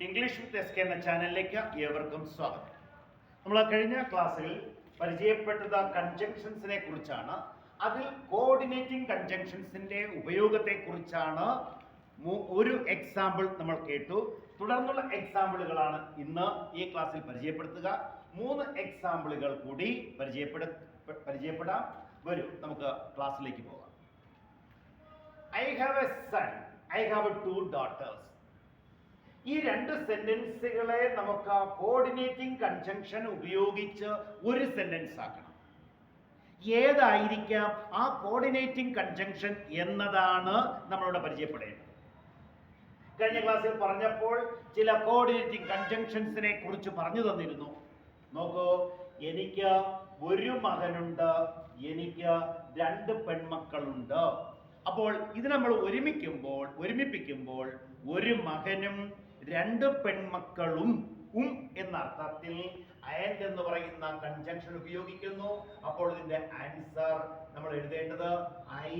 English with S K എന്ന ചാനലിലേക്ക് ഏവർക്കും സ്വാഗതം. നമ്മൾ കഴിഞ്ഞ ക്ലാസ്സിൽ പരിചയപ്പെട്ടത് കൺജങ്ഷൻസിനെ കുറിച്ചാണ്. അതിൽ കോർഡിനേറ്റിംഗ് കൺജങ്ഷൻസിന്റെ ഉപയോഗത്തെ കുറിച്ചാണ് ഒരു എക്സാമ്പിൾ നമ്മൾ കേട്ടു. തുടർന്നുള്ള എക്സാമ്പിളുകളാണ് ഇന്ന് ഈ ക്ലാസ്സിൽ പരിചയപ്പെടുത്തുക. 3 എക്സാമ്പിളുകൾ കൂടി പരിചയപ്പെടാം. വരൂ നമുക്ക് ക്ലാസ്സിലേക്ക് പോകാം. I have a son. I have 2 daughters. ഈ 2 സെന്റൻസുകളെ നമുക്ക് കോർഡിനേറ്റിംഗ് കൺജങ്ഷൻ ഉപയോഗിച്ച് ഒരു സെന്റൻസ് ആക്കണം. ഏതായിരിക്കാം ആ കോർഡിനേറ്റിംഗ് കൺജങ്ഷൻ എന്നതാണ് നമ്മളിവിടെ പരിചയപ്പെടേണ്ടത്. കഴിഞ്ഞ ക്ലാസ്സിൽ പറഞ്ഞപ്പോൾ ചില കോർഡിനേറ്റിംഗ് കൺജങ്ഷൻസിനെ കുറിച്ച് പറഞ്ഞു തന്നിരുന്നു. നോക്കൂ, എനിക്ക് ഒരു മകനുണ്ട്, എനിക്ക് 2 പെൺമക്കളുണ്ട്. അപ്പോൾ ഇത് നമ്മൾ ഒരുമിപ്പിക്കുമ്പോൾ ഒരു മകനും 2 പെൺമക്കളും എന്ന അർത്ഥത്തിൽ ആൻഡ് എന്ന് പറയുന്ന കൺജങ്ഷൻ ഉപയോഗിക്കുന്നു. അപ്പോൾ ഇതിന്റെ ആൻസർ നമ്മൾ എഴുതേണ്ടത് I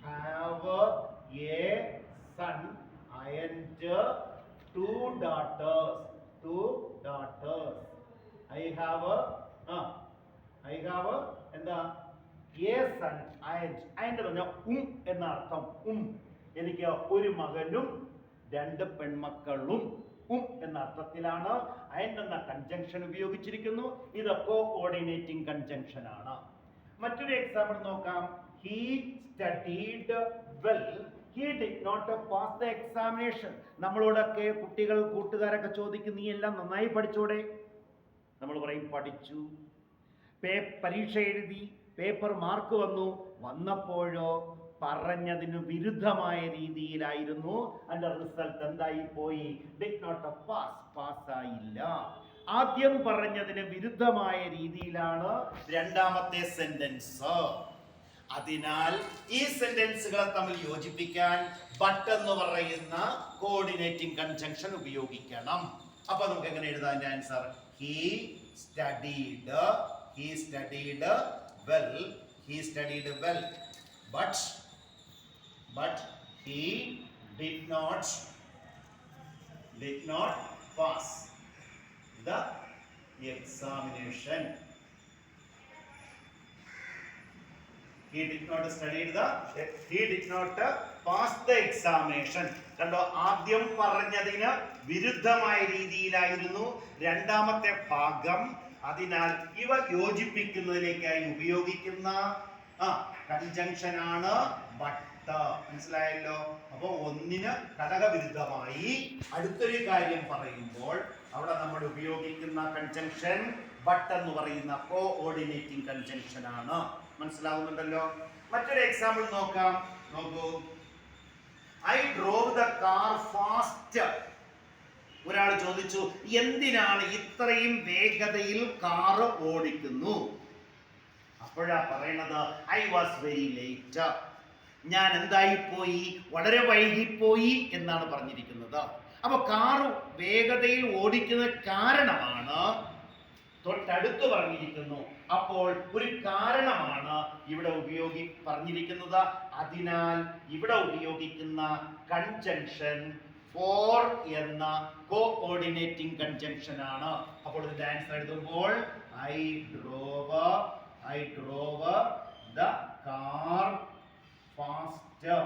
have a son and 2 daughters. I have എന്താ എ സൺ ആൻഡ് പറഞ്ഞ എന്ന അർത്ഥം എനിക്ക് ഒരു മകനും 2 പെൺമക്കളും എന്ന അർത്ഥത്തിലാണ് ആൻഡ് എന്ന കൺജങ്ഷൻ ഉപയോഗിച്ചിരിക്കുന്നു. ഇത് കോഓർഡിനേറ്റിംഗ് കൺജങ്ഷൻ ആണ്. മറ്റൊരു എക്സാമ്പിൾ നോക്കാം. He studied well. He did not pass the examination. നമ്മളോടൊക്കെ കൂട്ടുകാരൊക്കെ ചോദിക്കും, നീ എല്ലാം നന്നായി പഠിച്ചോടെ? നമ്മൾ പറയും പഠിച്ചു. പരീക്ഷ എഴുതി, പേപ്പർ മാർക്ക് വന്നപ്പോഴോ പറഞ്ഞതിന് വിരുദ്ധമായ രീതിയിലായിരുന്നു. അതിന്റെ റിസൾട്ട് എന്തായി പോയി? ഡിഡ് നോട്ട് പാസ്സായില്ല. ആദ്യം പറഞ്ഞതിന് വിരുദ്ധമായ രീതിയിലാണ് രണ്ടാമത്തെ സെന്റൻസ്. അതിനാൽ ഈ സെന്റൻസുകളെ തമ്മിൽ യോജിപ്പിക്കാൻ ബട്ട് എന്ന് പറയുന്ന കോർഡിനേറ്റിംഗ് കൺജങ്ഷൻ ഉപയോഗിക്കണം. അപ്പൊ നമുക്ക് എങ്ങനെ എഴുതാൻ answer? He studied well, but he did not pass the examination. He did not pass the examination. കണ്ടോ, ആദ്യം പറഞ്ഞതിന് വിരുദ്ധമായ രീതിയിലായിരുന്നു രണ്ടാമത്തെ ഭാഗം. അതിനാൽ ഇവ യോജിപ്പിക്കുന്നതിലേക്കായി ഉപയോഗിക്കുന്ന കൺജങ്ഷൻ ആണ് ബട്ട്. മനസ്സിലായല്ലോ? അപ്പൊ ഒന്നിന് ഘടകവിരുദ്ധമായി അടുത്തൊരു കാര്യം പറയുമ്പോൾ അവിടെ നമ്മൾ ഉപയോഗിക്കുന്ന കൺജങ്ഷൻ ബട്ട് എന്ന് പറയുന്ന കോഓർഡിനേറ്റിംഗ് കൺജങ്ഷൻ ആണ്. മനസ്സിലാവുന്നുണ്ടല്ലോ? മറ്റൊരു എക്സാമ്പിൾ നോക്കൂ. I drove the car fast. ഒരാൾ ചോദിച്ചു, എന്തിനാണ് ഇത്രയും വേഗതയിൽ കാർ ഓടിക്കുന്നു? അപ്പോഴാ പറയണത് ഐ വാസ് വെരി ലേറ്റ്. ഞാൻ എന്തായിപ്പോയി? വളരെ വൈകിപ്പോയി എന്നാണ് പറഞ്ഞിരിക്കുന്നത്. അപ്പൊ കാർ വേഗതയിൽ ഓടിക്കുന്ന കാരണമാണ് തൊട്ടടുത്ത് പറഞ്ഞിരിക്കുന്നു. അപ്പോൾ ഒരു കാരണമാണ് ഇവിടെ പറഞ്ഞിരിക്കുന്നത്. അതിനാൽ ഇവിടെ ഉപയോഗിക്കുന്ന കൺജങ്ഷൻ ഫോർ എന്ന കോഓർഡിനേറ്റിംഗ് കൺജങ്ഷൻ ആണ്. അപ്പോൾ ഇതിന്റെ ആൻസർ എഴുതുമ്പോൾ I drove the car fast.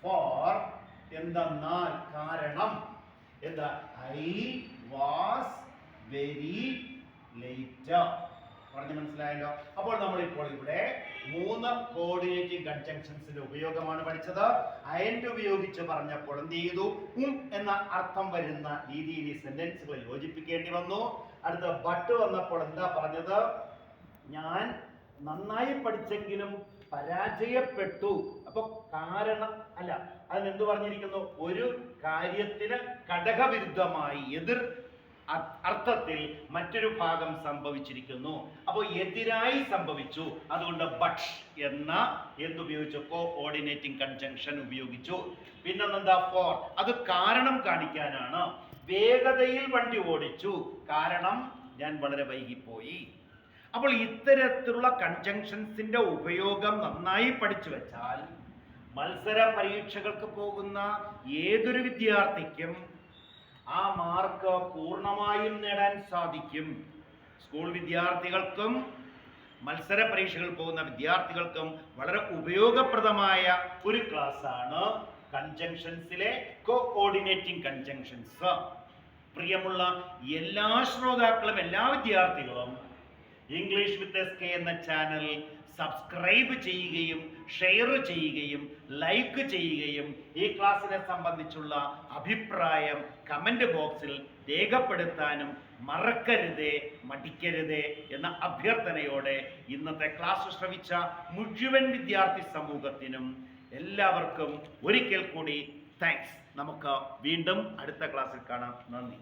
For എന്തെന്നാൽ കാരണം. എന്താ? I was very late. പറഞ്ഞു മനസ്സിലായല്ലോ? അപ്പോൾ നമ്മളിപ്പോൾ ഇവിടെ 3 കോർഡിനേറ്റിംഗ് കൺജങ്ഷൻസിന്റെ ഉപയോഗമാണ് പഠിച്ചത്. ആൻഡ് ഉപയോഗിച്ച് പറഞ്ഞപ്പോൾ എന്ത് ചെയ്തു? എന്ന അർത്ഥം വരുന്ന രീതിയിൽ ഈ സെന്റൻസുകൾ യോജിപ്പിക്കേണ്ടി വന്നു. അടുത്ത ബട്ട് വന്നപ്പോൾ എന്താ പറഞ്ഞത്? ഞാൻ നന്നായി പഠിച്ചെങ്കിലും പരാജയപ്പെട്ടു. അപ്പൊ കാരണം അല്ല, അതിനെന്ത് പറഞ്ഞിരിക്കുന്നു? ഒരു കാര്യത്തിന് ഘടകവിരുദ്ധമായി എതിർ അർത്ഥത്തിൽ മറ്റൊരു ഭാഗം സംഭവിച്ചിരിക്കുന്നു. അപ്പോൾ എതിരായി സംഭവിച്ചു. അതുകൊണ്ട് ബട്ട് എന്തുപയോഗിച്ചു? കോഓർഡിനേറ്റിംഗ് കൺജങ്ഷൻ ഉപയോഗിച്ചു. പിന്നെന്താ? ഫോർ. അത് കാരണം കാണിക്കാനാണ്. വേഗതയിൽ വണ്ടി ഓടിച്ചു, കാരണം ഞാൻ വളരെ വൈകിപ്പോയി. അപ്പോൾ ഇത്തരത്തിലുള്ള കൺജങ്ഷൻസിന്റെ ഉപയോഗം നന്നായി പഠിച്ചു വെച്ചാൽ മത്സര പരീക്ഷകൾക്ക് പോകുന്ന ഏതൊരു വിദ്യാർത്ഥിക്കും ആ മാർക്ക് പൂർണ്ണമായും നേടാൻ സാധിക്കും. സ്കൂൾ വിദ്യാർത്ഥികൾക്കും മത്സര പരീക്ഷകൾ പോകുന്ന വിദ്യാർത്ഥികൾക്കും വളരെ ഉപയോഗപ്രദമായ ഒരു ക്ലാസ്സാണ് കൺജങ്ഷൻസിലെ കോഓർഡിനേറ്റിംഗ് കൺജങ്ഷൻസ്. പ്രിയമുള്ള എല്ലാ ശ്രോതാക്കളും എല്ലാ വിദ്യാർത്ഥികളും ഇംഗ്ലീഷ് വിത്ത് SK എന്ന ചാനൽ സബ്സ്ക്രൈബ് ചെയ്യുകയും ഷെയർ ചെയ്യുകയും ലൈക്ക് ചെയ്യുകയും ഈ ക്ലാസ്സിനെ സംബന്ധിച്ചുള്ള അഭിപ്രായം കമന്റ് ബോക്സിൽ രേഖപ്പെടുത്താനും മറക്കരുതേ, മടിക്കരുതേ എന്ന അഭ്യർത്ഥനയോടെ ഇന്നത്തെ ക്ലാസ് ശ്രവിച്ച മുഴുവൻ വിദ്യാർത്ഥി സമൂഹത്തിനും എല്ലാവർക്കും ഒരിക്കൽ കൂടി താങ്ക്സ്. നമുക്ക് വീണ്ടും അടുത്ത ക്ലാസ്സിൽ കാണാം. നന്ദി.